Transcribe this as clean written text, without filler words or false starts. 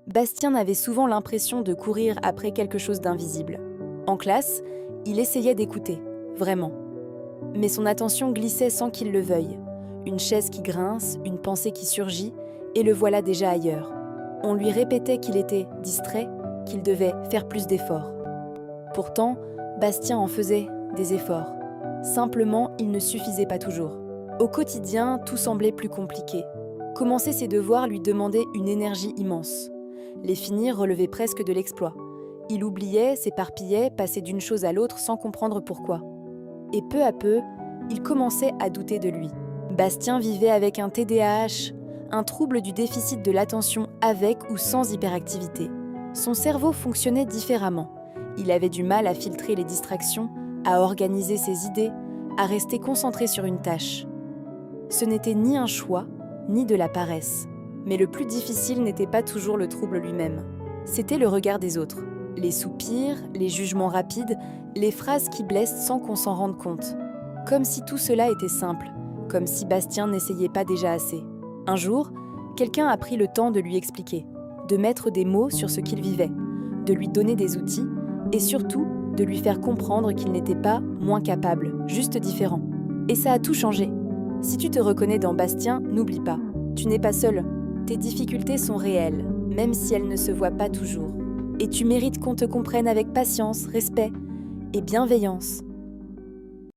Bastien avait souvent l'impression de courir après quelque chose d'invisible. En classe, il essayait d'écouter, vraiment. Mais son attention glissait sans qu'il le veuille. Une chaise qui grince, une pensée qui surgit, et le voilà déjà ailleurs. On lui répétait qu'il était distrait, qu'il devait faire plus d'efforts. Pourtant, Bastien en faisait des efforts. Simplement, il ne suffisait pas toujours. Au quotidien, tout semblait plus compliqué. Commencer ses devoirs lui demandait une énergie immense. Les finir relevait presque de l'exploit. Il oubliait, s'éparpillait, passait d'une chose à l'autre sans comprendre pourquoi. Et peu à peu, il commençait à douter de lui. Bastien vivait avec un TDAH, un trouble du déficit de l'attention avec ou sans hyperactivité. Son cerveau fonctionnait différemment. Il avait du mal à filtrer les distractions, à organiser ses idées, à rester concentré sur une tâche. Ce n'était ni un choix, ni de la paresse. Mais le plus difficile n'était pas toujours le trouble lui-même. C'était le regard des autres. Les soupirs, les jugements rapides, les phrases qui blessent sans qu'on s'en rende compte. Comme si tout cela était simple, comme si Bastien n'essayait pas déjà assez. Un jour, quelqu'un a pris le temps de lui expliquer, de mettre des mots sur ce qu'il vivait, de lui donner des outils et surtout de lui faire comprendre qu'il n'était pas moins capable, juste différent. Et ça a tout changé. Si tu te reconnais dans Bastien, n'oublie pas, tu n'es pas seul. Tes difficultés sont réelles, même si elles ne se voient pas toujours. Et tu mérites qu'on te comprenne avec patience, respect et bienveillance.